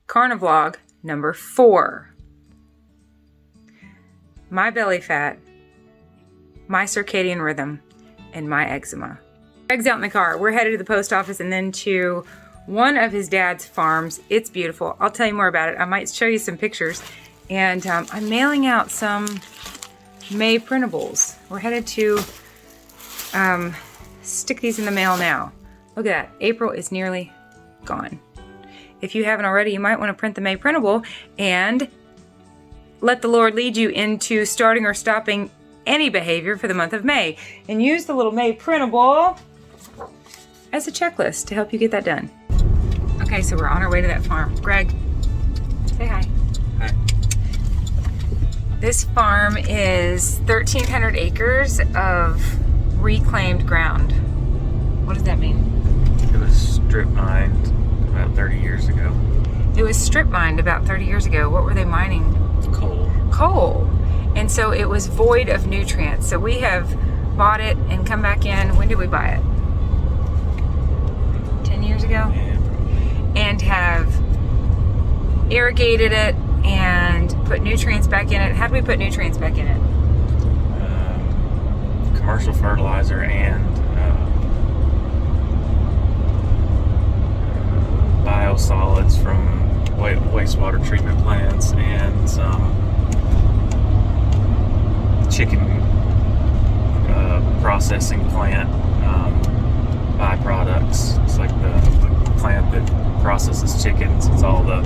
CarniVLOG number 4. My belly fat, my circadian rhythm, and my eczema. Greg's out in the car. We're headed to the post office and then to one of his dad's farms. It's beautiful. I'll tell you more about it. I might show you some pictures. And I'm mailing out some May printables. We're headed to stick these in the mail now. Look at that. April is nearly gone. If you haven't already, you might want to print the May printable and let the Lord lead you into starting or stopping any behavior for the month of May. And use the little May printable as a checklist to help you get that done. Okay, so we're on our way to that farm. Greg, say hi. Hi. This farm is 1,300 acres of reclaimed ground. What does that mean? It was strip mined about 30 years ago. It was strip mined about 30 years ago. What were they mining? Coal. Coal. And so it was void of nutrients. So we have bought it and come back in. When did we buy it? 10 years ago? Yeah, probably. And have irrigated it and put nutrients back in it. How do we put nutrients back in it? Commercial fertilizer and biosolids from wastewater treatment plants and some chicken processing plant byproducts. It's like the plant that processes chickens. It's all the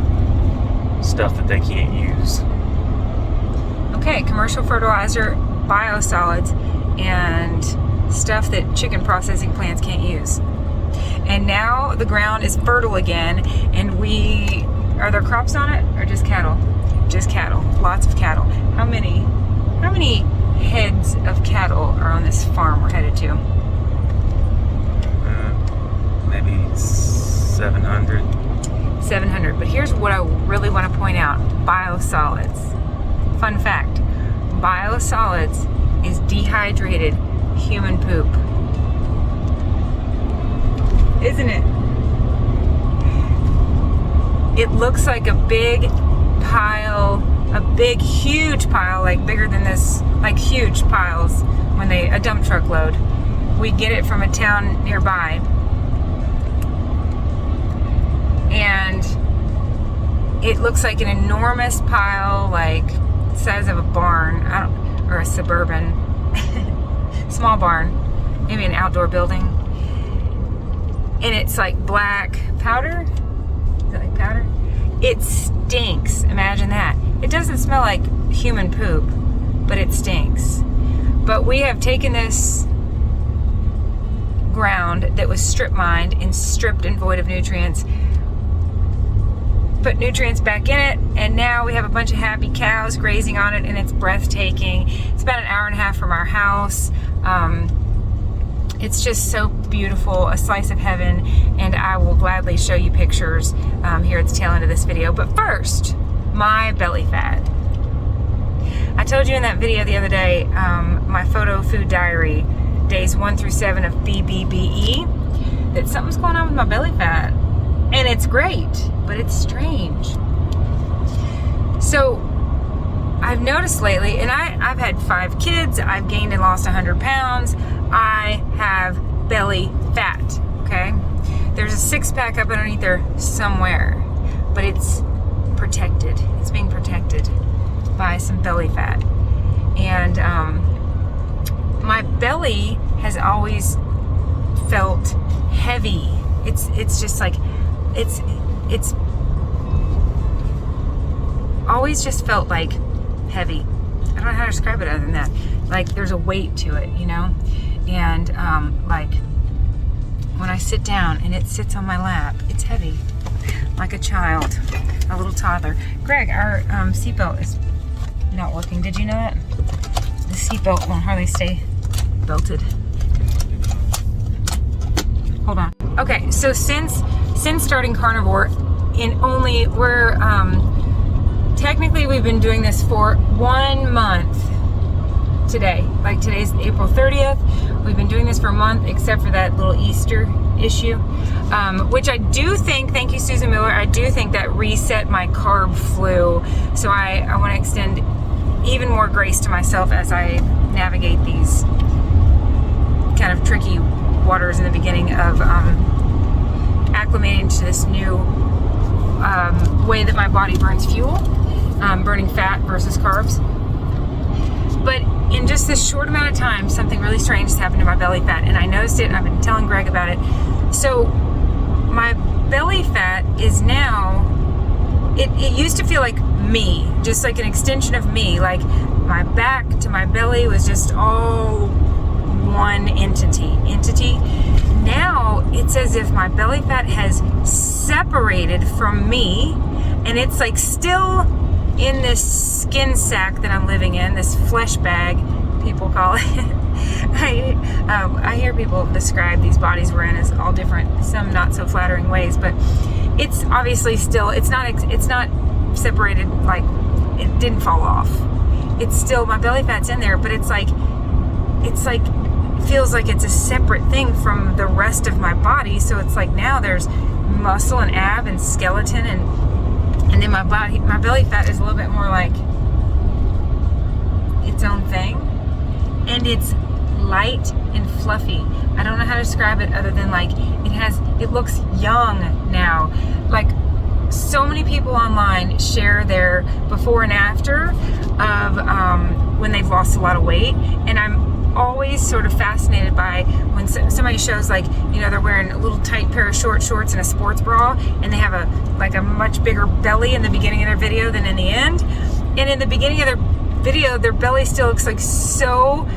stuff that they can't use. Okay, commercial fertilizer, biosolids, and stuff that chicken processing plants can't use. And now the ground is fertile again, and are there crops on it or just cattle? Just cattle, lots of cattle. How many heads of cattle are on this farm we're headed to? Maybe 700. 700, but here's what I really want to point out. Biosolids. Fun fact, biosolids is dehydrated human poop. Isn't it? It looks like a big pile, huge pile, like bigger than this, like huge piles when a dump truck load. We get it from a town nearby. And it looks like an enormous pile, like the size of a barn, or a suburban, small barn, maybe an outdoor building. And it's like black powder. Is it like powder? It stinks. Imagine that. It doesn't smell like human poop, but it stinks. But we have taken this ground that was strip mined and stripped and void of nutrients, put nutrients back in it, and now we have a bunch of happy cows grazing on it, and it's breathtaking. It's about an hour and a half from our house. It's just so beautiful, a slice of heaven, and I will gladly show you pictures here at the tail end of this video. But first, my belly fat. I told you in that video the other day, my photo food diary, days 1 through 7 of BBBE, that something's going on with my belly fat. And it's great, but it's strange. So I've noticed lately, and I've had 5 kids, I've gained and lost 100 pounds, I have belly fat, okay? There's a 6-pack up underneath there somewhere, but it's protected. It's being protected by some belly fat. And my belly has always felt heavy. It's just like, it's always just felt like heavy. I don't know how to describe it other than that. Like there's a weight to it, you know? And like when I sit down and it sits on my lap, it's heavy, like a child, a little toddler. Greg, our seatbelt is not working. Did you know that? The seatbelt won't hardly stay belted. Hold on. Okay, so since starting carnivore, technically we've been doing this for 1 month. today. Like today's April 30th. We've been doing this for a month, except for that little Easter issue, which I do think, thank you Susan Miller, I do think that reset my carb flu. So I want to extend even more grace to myself as I navigate these kind of tricky waters in the beginning of acclimating to this new way that my body burns fuel, burning fat versus carbs. But in just this short amount of time, something really strange has happened to my belly fat, and I noticed it, and I've been telling Greg about it. So my belly fat is now, it used to feel like me, just like an extension of me, like my back to my belly was just all one entity. Now it's as if my belly fat has separated from me, and it's like still in this skin sack that I'm living in, this flesh bag, people call it. I hear people describe these bodies we're in as all different, some not so flattering ways, but it's obviously still, it's not separated, like it didn't fall off. It's still, my belly fat's in there, but it's like feels like it's a separate thing from the rest of my body. So it's like now there's muscle and ab and skeleton, and then my belly fat is a little bit more like its own thing, and it's light and fluffy. I don't know how to describe it other than like it looks young now. Like so many people online share their before and after of when they've lost a lot of weight, and I'm always sort of fascinated by when somebody shows, like, you know, they're wearing a little tight pair of short shorts and a sports bra, and they have a much bigger belly in the beginning of their video than in the end. And in the beginning of their video, their belly still looks like so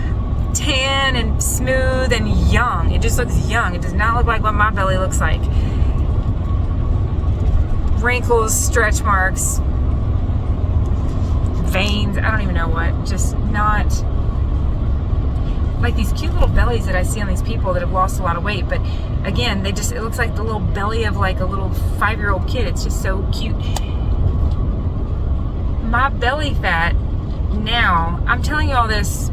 tan and smooth and young. It just looks young. It does not look like what my belly looks like. Wrinkles, stretch marks, veins, I don't even know what, just not like these cute little bellies that I see on these people that have lost a lot of weight. But again, it looks like the little belly of like a little 5-year-old kid. It's just so cute. My belly fat now, I'm telling you all this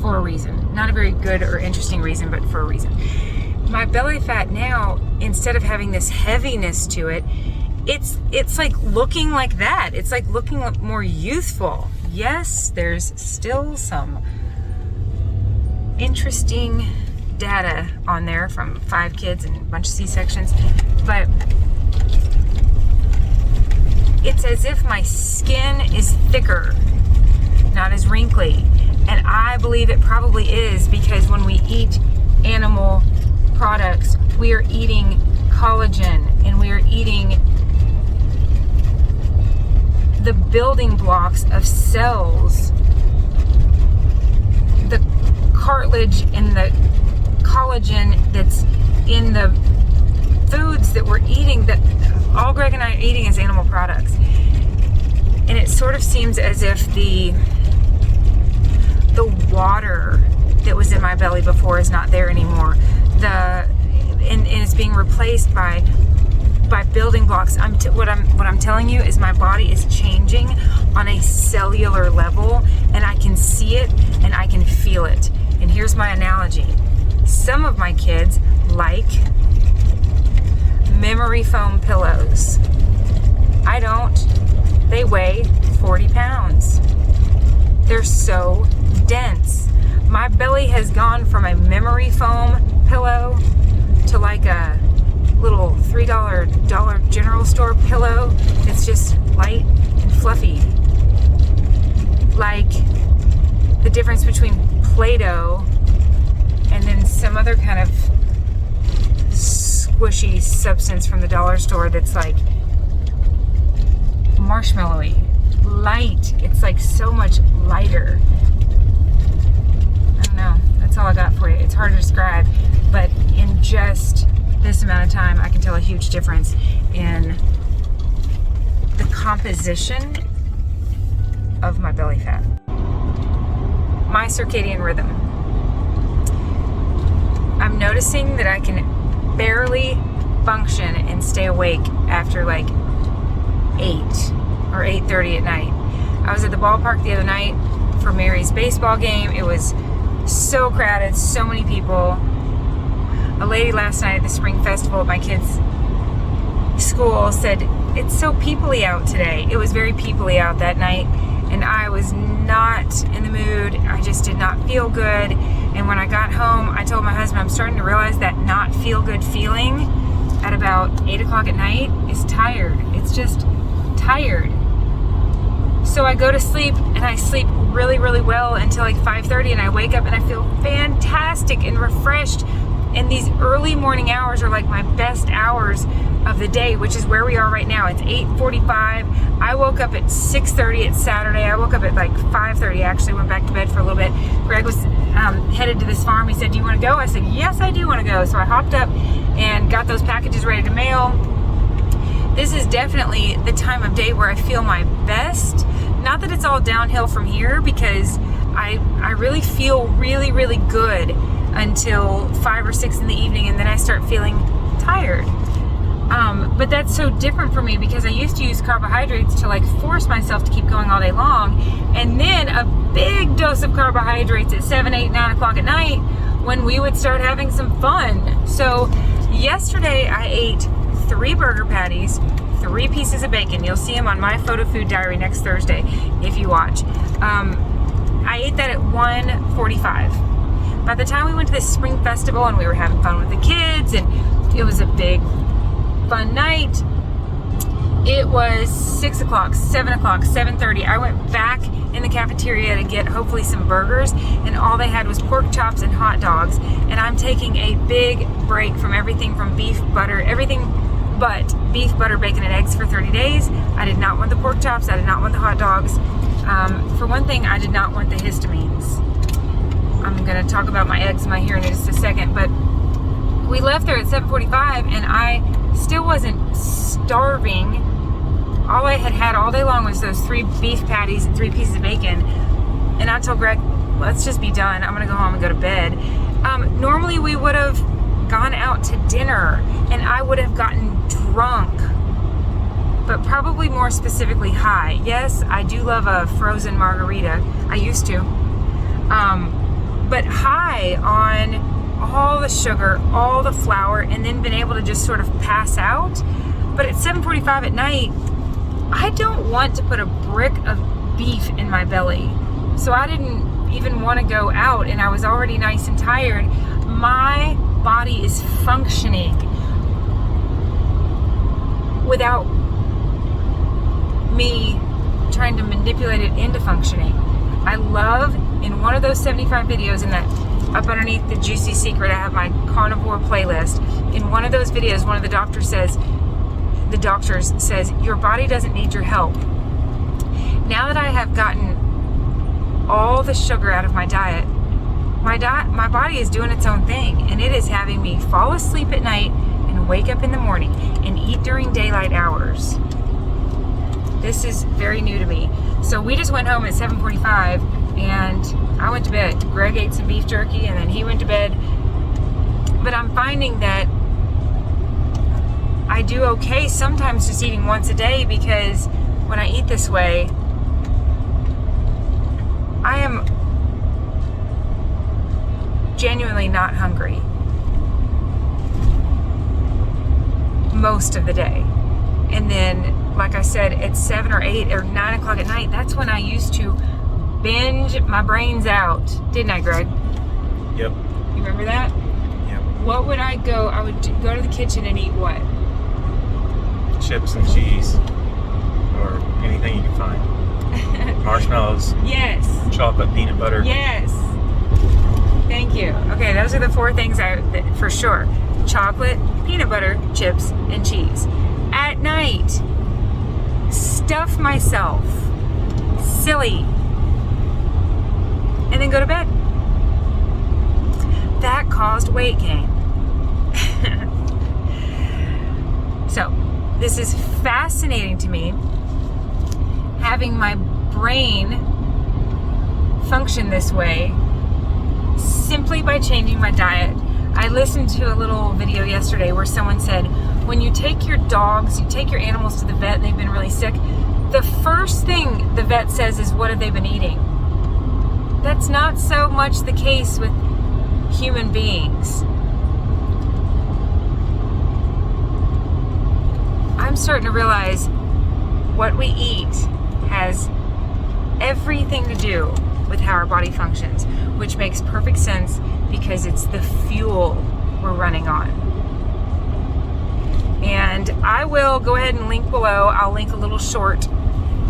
for a reason. Not a very good or interesting reason, but for a reason. My belly fat now, instead of having this heaviness to it, it's like looking like that. It's like looking more youthful. Yes, there's still some interesting data on there from 5 kids and a bunch of C-sections, but it's as if my skin is thicker, not as wrinkly. And I believe it probably is because when we eat animal products, we are eating collagen, and we are eating the building blocks of cells, the cartilage and the collagen that's in the foods that we're eating, that all Greg and I are eating as animal products. And it sort of seems as if the water that was in my belly before is not there anymore. And it's being replaced by building blocks. What I'm telling you is my body is changing on a cellular level, and I can see it and I can feel it. And here's my analogy. Some of my kids like memory foam pillows. I don't. They weigh 40 pounds. They're so dense. My belly has gone from a memory foam pillow to like a little $3 Dollar General store pillow. It's just light and fluffy. Like the difference between Play-Doh and then some other kind of squishy substance from the dollar store that's like marshmallowy, light. It's like so much lighter. I don't know. That's all I got for you. It's hard to describe, but in just this amount of time, I can tell a huge difference in the composition of my belly fat. My circadian rhythm. I'm noticing that I can barely function and stay awake after like 8 or 8:30 at night. I was at the ballpark the other night for Mary's baseball game. It was so crowded, so many people. A lady last night at the spring festival at my kids' school said, it's so people-y out today. It was very people-y out that night, and I was not in the mood. I just did not feel good. And when I got home, I told my husband, I'm starting to realize that not feel good feeling at about 8 o'clock at night is tired. It's just tired. So I go to sleep, and I sleep really, really well until like 5:30, and I wake up and I feel fantastic and refreshed. And these early morning hours are like my best hours of the day, which is where we are right now. It's 8:45. I woke up at 6:30. It's Saturday. I woke up at like 5:30. I actually went back to bed for a little bit. Greg was headed to this farm. He said, do you want to go? I said, yes, I do want to go. So I hopped up and got those packages ready to mail. This is definitely the time of day where I feel my best. Not that it's all downhill from here, because I really feel really, really good until 5 or 6 in the evening, and then I start feeling tired. But that's so different for me, because I used to use carbohydrates to like force myself to keep going all day long, and then a big dose of carbohydrates at 7, 8, 9 o'clock at night when we would start having some fun. So yesterday I ate 3 burger patties, 3 pieces of bacon. You'll see them on my photo food diary next Thursday if you watch. I ate that at 1:45. By the time we went to this spring festival and we were having fun with the kids, and it was a big fun night, it was 6 o'clock, 7 o'clock, 7:30. I went back in the cafeteria to get hopefully some burgers, and all they had was pork chops and hot dogs. And I'm taking a big break from everything from beef, butter, everything but beef, butter, bacon, and eggs for 30 days. I did not want the pork chops. I did not want the hot dogs. For one thing, I did not want the histamines. I'm going to talk about my eczema here in just a second, but we left there at 7:45, and I still wasn't starving. All I had had all day long was those 3 beef patties and 3 pieces of bacon, and I told Greg, let's just be done. I'm going to go home and go to bed. Normally we would have gone out to dinner, and I would have gotten drunk, but probably more specifically high. Yes, I do love a frozen margarita. I used to. But high on all the sugar, all the flour, and then been able to just sort of pass out. But at 7:45 at night, I don't want to put a brick of beef in my belly. So I didn't even want to go out, and I was already nice and tired. My body is functioning without me trying to manipulate it into functioning. I love, in one of those 75 videos, in that up underneath the Juicy Secret, I have my carnivore playlist. In one of those videos, one of the doctors says, your body doesn't need your help. Now that I have gotten all the sugar out of my diet, my body is doing its own thing, and it is having me fall asleep at night and wake up in the morning and eat during daylight hours. This is very new to me. So we just went home at 7:45, and I went to bed. Greg ate some beef jerky, and then he went to bed. But I'm finding that I do okay sometimes just eating once a day, because when I eat this way, I am genuinely not hungry most of the day. And then, like I said, at 7 or 8 or 9 o'clock at night, that's when I used to binge my brains out. Didn't I, Greg? Yep. You remember that? Yep. What would I go? I would go to the kitchen and eat what? Chips and cheese, or anything you can find. Marshmallows. Yes. Chocolate, peanut butter. Yes. Thank you. Okay, those are the 4 things for sure. Chocolate, peanut butter, chips, and cheese. At night, stuff myself. Silly. And then go to bed. That caused weight gain. So, this is fascinating to me, having my brain function this way simply by changing my diet. I listened to a little video yesterday where someone said, when you take your dogs, you take your animals to the vet and they've been really sick, the first thing the vet says is, what have they been eating? That's not so much the case with human beings. I'm starting to realize what we eat has everything to do with how our body functions, which makes perfect sense because it's the fuel we're running on. And I will go ahead and link below. I'll link a little short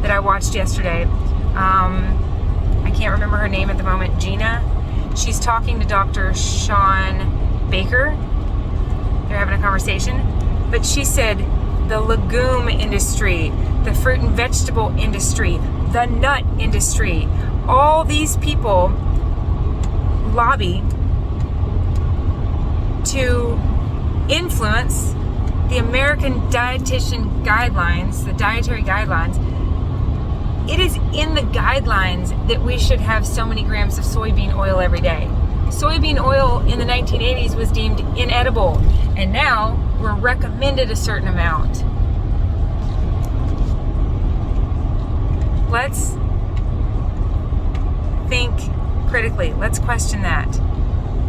that I watched yesterday. I can't remember her name at the moment, Gina. She's talking to Dr. Sean Baker. They're having a conversation. But she said the legume industry, the fruit and vegetable industry, the nut industry, all these people lobby to influence the American dietitian guidelines, the dietary guidelines. It is in the guidelines that we should have so many grams of soybean oil every day. Soybean oil in the 1980s was deemed inedible, and now we're recommended a certain amount. Let's think critically. Let's question that.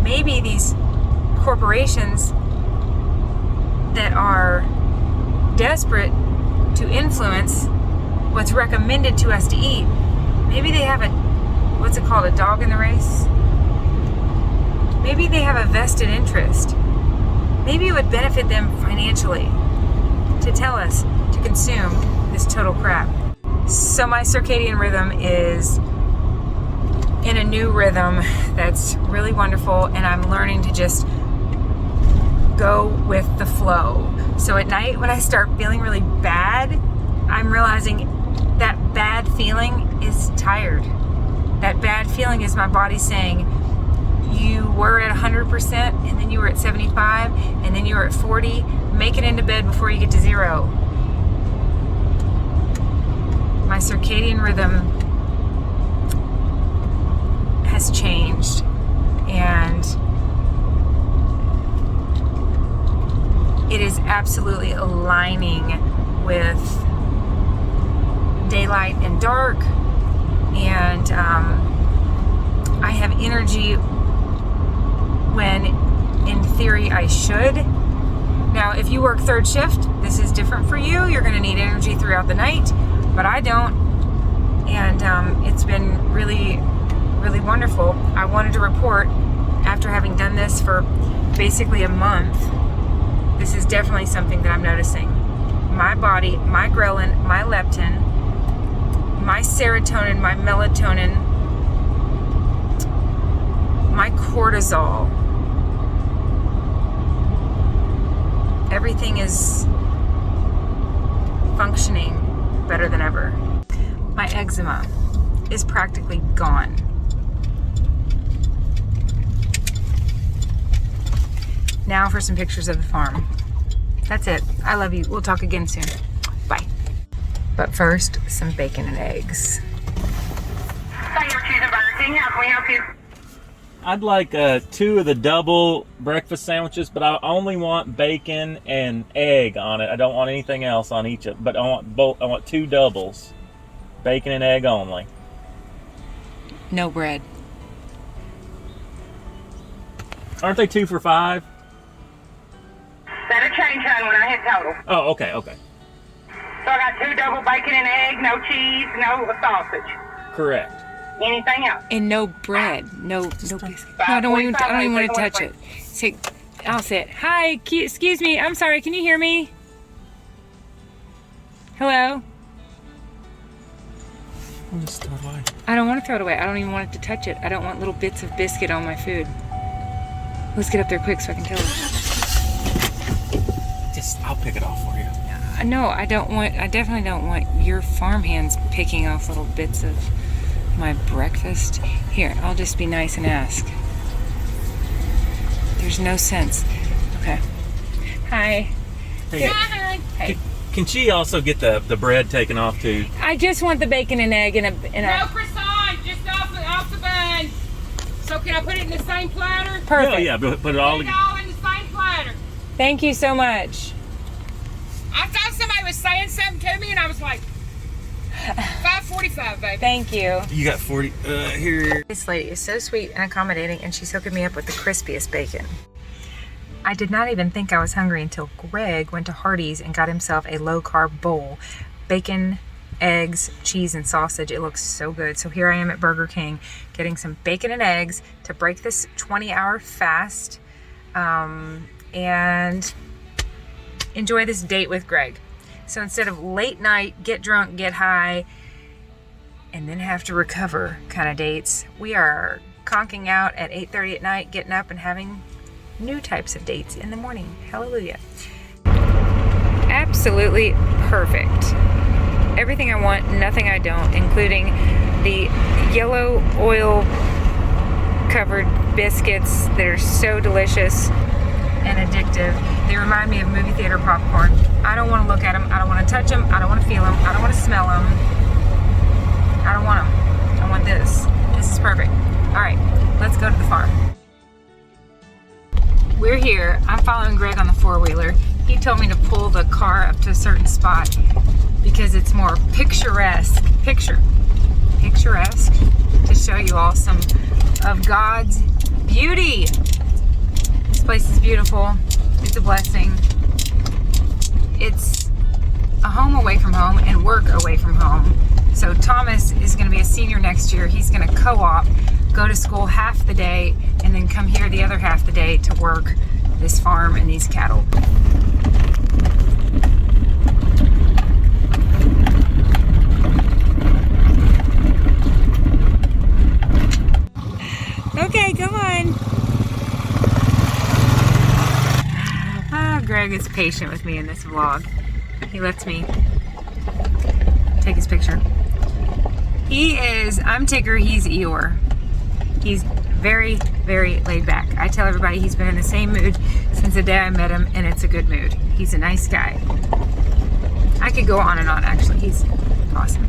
Maybe these corporations that are desperate to influence what's recommended to us to eat, maybe they have a, what's it called, a dog in the race? Maybe they have a vested interest. Maybe it would benefit them financially to tell us to consume this total crap. So my circadian rhythm is in a new rhythm that's really wonderful, and I'm learning to just go with the flow. So at night when I start feeling really bad, I'm realizing that bad feeling is tired. That bad feeling is my body saying, you were at 100% and then you were at 75 and then you were at 40. Make it into bed before you get to 0. My circadian rhythm has changed, and it is absolutely aligning with daylight and dark, and I have energy when in theory I should. Now if you work third shift, this is different for you. You're going to need energy throughout the night, but I don't, and it's been really, really wonderful. I wanted to report, after having done this for basically a month, this is definitely something that I'm noticing. My body, my ghrelin, my leptin, my serotonin, my melatonin, my cortisol, everything is functioning better than ever. My eczema is practically gone. Now for some pictures of the farm. That's it. I love you. We'll talk again soon. Bye. But first, some bacon and eggs. Thank you for choosing Burger King. How can we help you? I'd like 2 of the double breakfast sandwiches, but I only want bacon and egg on it. I don't want anything else on each of, but I want both. I want 2 doubles, bacon and egg only. No bread. Aren't they 2 for $5? That'll change, hon, when I hit total. Oh, okay, okay. So I got 2 double bacon and egg, no cheese, no sausage. Correct. Anything else? And no bread. No biscuit. No, I don't even want to touch it. Say, I'll say it. Hi, excuse me. I'm sorry. Can you hear me? Hello? I'll just throw it away. I don't want to throw it away. I don't even want it to touch it. I don't want little bits of biscuit on my food. Let's get up there quick so I can tell her. I'll pick it off for you. No, I definitely don't want your farm hands picking off little bits of my breakfast. Here, I'll just be nice and ask. There's no sense. Okay. Hi. Hey, Hi. Hey. Can she also get the bread taken off too? I just want the bacon and egg and a No croissant, just off the bun. So can I put it in the same platter? Perfect. Yeah, put it all. Put it all in the same platter. Thank you so much. I thought somebody was saying something to me, and I was like, 5:45 25, baby. Thank you. You got 40. Here. This lady is so sweet and accommodating, and she's hooking me up with the crispiest bacon. I did not even think I was hungry until Greg went to Hardee's and got himself a low-carb bowl. Bacon, eggs, cheese, and sausage. It looks so good. So here I am at Burger King getting some bacon and eggs to break this 20-hour fast and enjoy this date with Greg. So instead of late night, get drunk, get high, and then have to recover kind of dates, we are conking out at 8:30 at night, getting up and having new types of dates in the morning. Hallelujah. Absolutely perfect. Everything I want, nothing I don't, including the yellow oil covered biscuits that are so delicious and addictive. They remind me of movie theater popcorn. I don't want to look at them. I don't want to touch them. I don't want to feel them. I don't want to smell them. I don't want them. I want this. This is perfect. All right, let's go to the farm. We're here. I'm following Greg on the four-wheeler. He told me to pull the car up to a certain spot because it's more picturesque to show you all some of God's beauty. This place is beautiful. It's a blessing. It's a home away from home and work away from home. So Thomas is going to be a senior next year. He's going to co-op, go to school half the day, and then come here the other half the day to work this farm and these cattle. Okay, come on. Greg is patient with me in this vlog. He lets me take his picture. He is, I'm Tigger, he's Eeyore. He's very, very laid back. I tell everybody he's been in the same mood since the day I met him, and it's a good mood. He's a nice guy. I could go on and on, actually. He's awesome.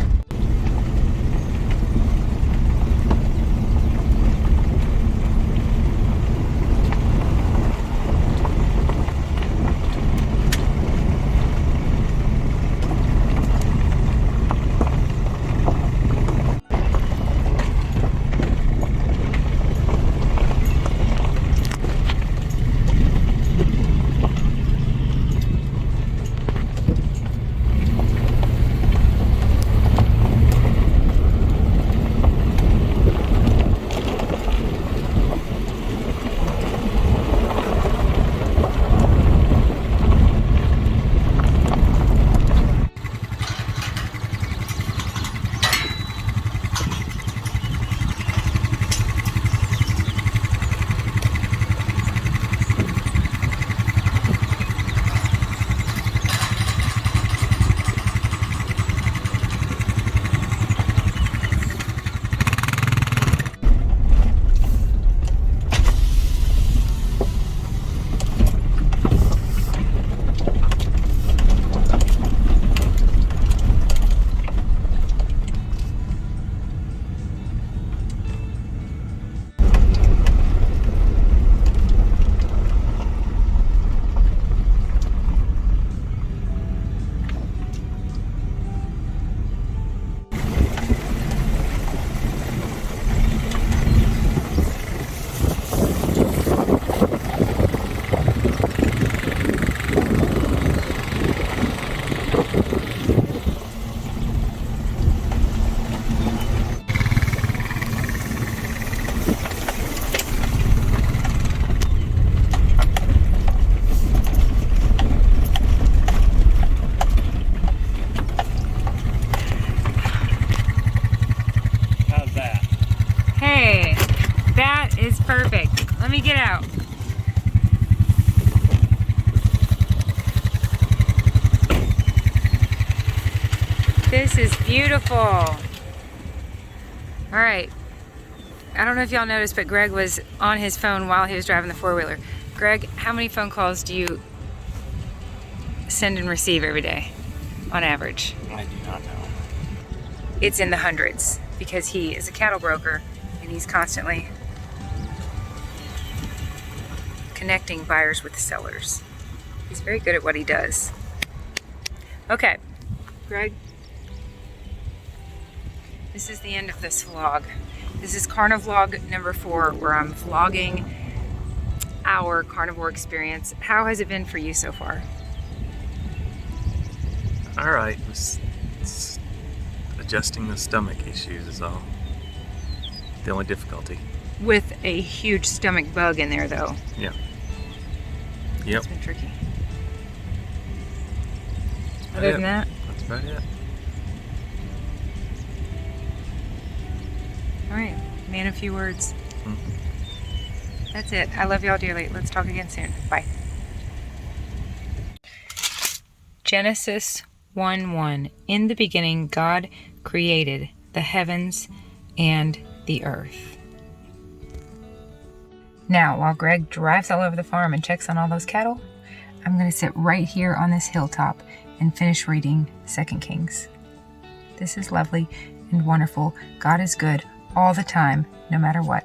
Perfect. Let me get out. This is beautiful. All right. I don't know if y'all noticed, but Greg was on his phone while he was driving the four-wheeler. Greg, how many phone calls do you send and receive every day on average? I do not know. It's in the hundreds because he is a cattle broker and he's constantly connecting buyers with sellers. He's very good at what he does. Okay, Greg, This is the end of this vlog. This is CarniVLOG number 4, where I'm vlogging our carnivore experience. How has it been for you so far? All right, it's adjusting the stomach issues is all. The only difficulty. With a huge stomach bug in there, though. Yeah. Yep. It's been tricky. Other than that, that's about it. all right, man, a few words. That's it. I love y'all dearly. Let's talk again soon. Bye. Genesis 1:1. In the beginning, God created the heavens and the earth. Now, while Greg drives all over the farm and checks on all those cattle, I'm going to sit right here on this hilltop and finish reading 2 Kings. This is lovely and wonderful. God is good all the time, no matter what.